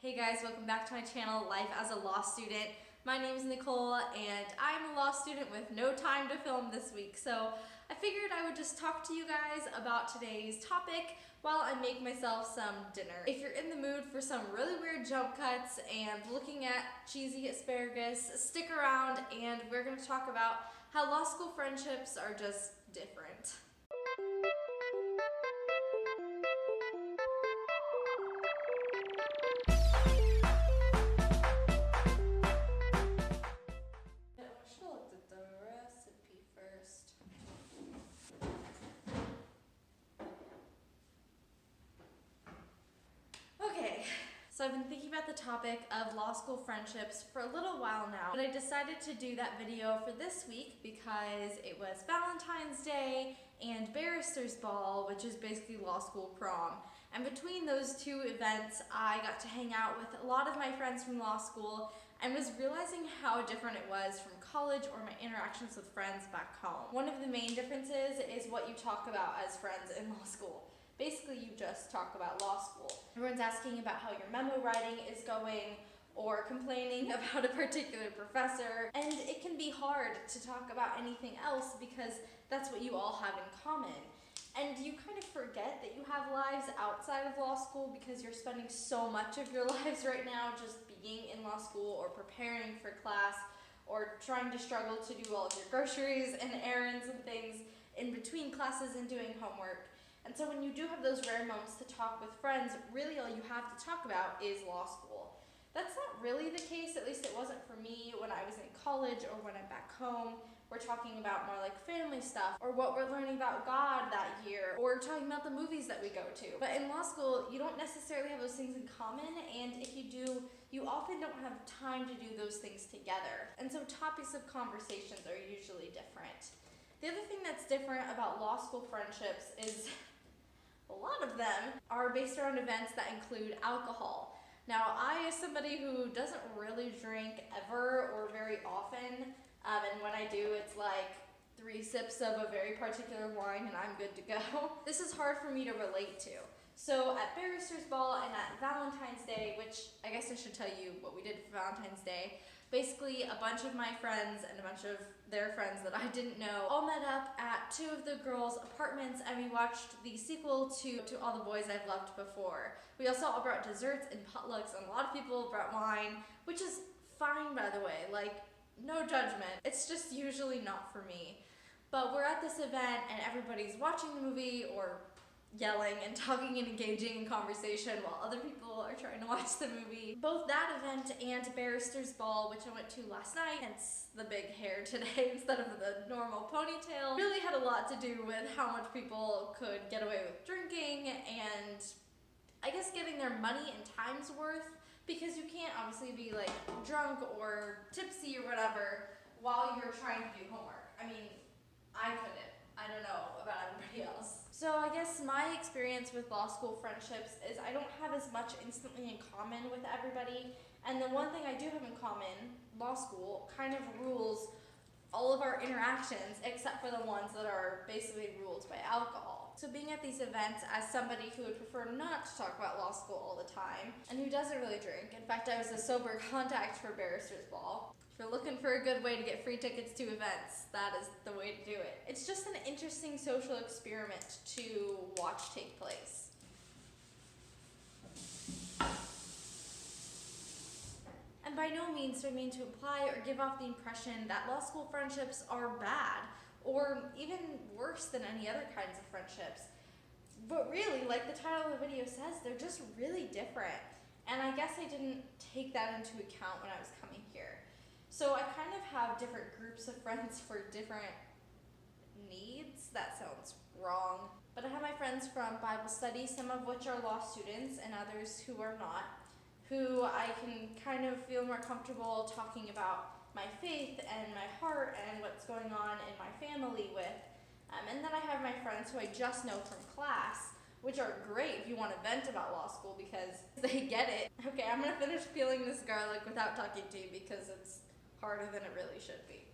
Hey guys, welcome back to my channel, Life as a Law Student. My name is Nicole and I'm a law student with no time to film this week, so I figured I would just talk to you guys about today's topic while I make myself some dinner. If you're in the mood for some really weird jump cuts and looking at cheesy asparagus, stick around and we're going to talk about how law school friendships are just different. First. Okay, so I've been thinking about the topic of law school friendships for a little while now, but I decided to do that video for this week because it was Valentine's Day and Barrister's Ball, which is basically law school prom. And between those two events, I got to hang out with a lot of my friends from law school and was realizing how different it was from college or my interactions with friends back home. One of the main differences is what you talk about as friends in law school. Basically, you just talk about law school. Everyone's asking about how your memo writing is going or complaining about a particular professor, and it can be hard to talk about anything else because that's what you all have in common. And you kind of forget that you have lives outside of law school because you're spending so much of your lives right now just being in law school or preparing for class or trying to struggle to do all of your groceries and errands and things in between classes and doing homework. And so when you do have those rare moments to talk with friends, really all you have to talk about is law school. That's not really the case, at least it wasn't for me when I was in college or when I'm back home. We're talking about more like family stuff or what we're learning about God that year or talking about the movies that we go to. But in law school, you don't necessarily have those things in common, and if you do, you often don't have time to do those things together. And so topics of conversations are usually different. The other thing that's different about law school friendships is a lot of them are based around events that include alcohol. Now, I, as somebody who doesn't really drink ever or very often, and when I do, it's like 3 sips of a very particular wine and I'm good to go. This is hard for me to relate to. So at Barrister's Ball and at Valentine's Day, which I guess I should tell you what we did for Valentine's Day, basically a bunch of my friends and a bunch of their friends that I didn't know all met up at 2 of the girls' apartments and we watched the sequel to All the Boys I've Loved Before. We also all brought desserts and potlucks and a lot of people brought wine, which is fine, by the way, like no judgment. It's just usually not for me. But we're at this event and everybody's watching the movie or yelling and talking and engaging in conversation while other people are trying to watch the movie. Both that event and Barrister's Ball, which I went to last night, hence the big hair today instead of the normal ponytail, really had a lot to do with how much people could get away with drinking and I guess getting their money and time's worth, because you can't obviously be like drunk or tipsy or whatever while you're trying to do homework. I mean, I couldn't. I don't know about everybody else. So I guess my experience with law school friendships is I don't have as much instantly in common with everybody. And the one thing I do have in common, law school kind of rules all of our interactions except for the ones that are basically ruled by alcohol. So being at these events as somebody who would prefer not to talk about law school all the time and who doesn't really drink, in fact I was a sober contact for Barrister's Ball. If you're looking for a good way to get free tickets to events, that is the way to do it. It's just an interesting social experiment to watch take place. And by no means do I mean to imply or give off the impression that law school friendships are bad or even worse than any other kinds of friendships. But really, like the title of the video says, they're just really different. And I guess I didn't take that into account when I was coming here. So I kind of have different groups of friends for different needs. That sounds wrong. But I have my friends from Bible study, some of which are law students and others who are not, who I can kind of feel more comfortable talking about my faith and my heart and what's going on in my family with. And then I have my friends who I just know from class, which are great if you want to vent about law school because they get it. Okay, I'm gonna finish peeling this garlic without talking to you because it's harder than it really should be.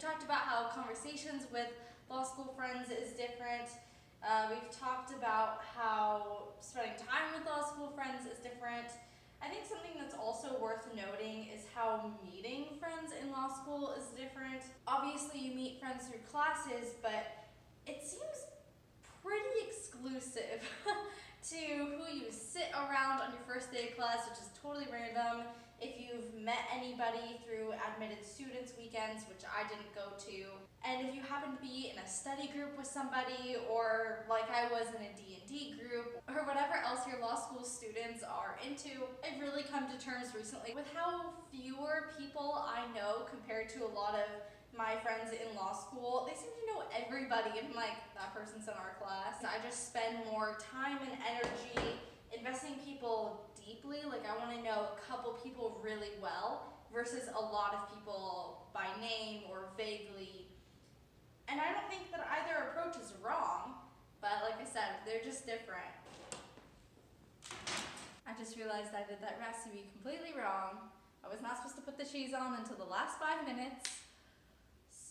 talked about how conversations with law school friends is different. We've talked about how spending time with law school friends is different. I think something that's also worth noting is how meeting friends in law school is different. Obviously you meet friends through classes, but it seems pretty exclusive to who you sit around on your first day of class, which is totally random. If you've met anybody through admitted students weekends, which I didn't go to, and if you happen to be in a study group with somebody, or like I was in a D&D group, or whatever else your law school students are into, I've really come to terms recently with how fewer people I know compared to a lot of my friends in law school. They seem to know everybody, and like, that person's in our class. I just spend more time and energy investing people deeply. Like, I want to know a couple people really well versus a lot of people by name or vaguely. And I don't think that either approach is wrong, but like I said, they're just different. I just realized I did that recipe completely wrong. I was not supposed to put the cheese on until the last 5 minutes.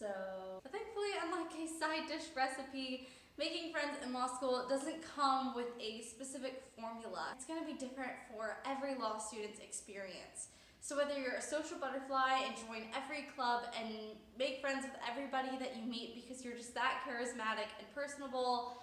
But thankfully, unlike a side dish recipe, making friends in law school doesn't come with a specific formula. It's going to be different for every law student's experience. So whether you're a social butterfly and join every club and make friends with everybody that you meet because you're just that charismatic and personable,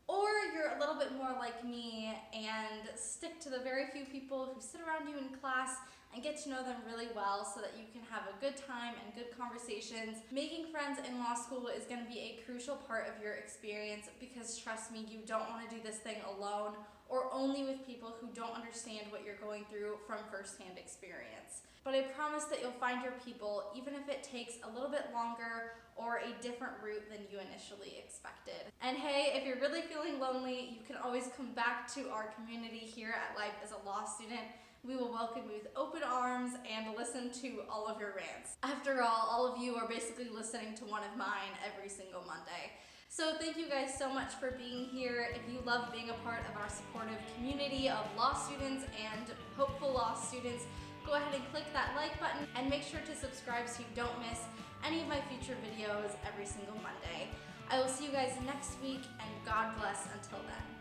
or you're a little bit more like me and stick to the very few people who sit around you in class and get to know them really well so that you can have a good time and good conversations. Making friends in law school is going to be a crucial part of your experience because, trust me, you don't want to do this thing alone or only with people who don't understand what you're going through from firsthand experience. But I promise that you'll find your people, even if it takes a little bit longer or a different route than you initially expected. And hey, if you're really feeling lonely, you can always come back to our community here at Life as a Law Student. We will welcome you with open arms and listen to all of your rants. After all of you are basically listening to one of mine every single Monday. So thank you guys so much for being here. If you love being a part of our supportive community of law students and hopeful law students, go ahead and click that like button and make sure to subscribe so you don't miss any of my future videos every single Monday. I will see you guys next week, and God bless until then.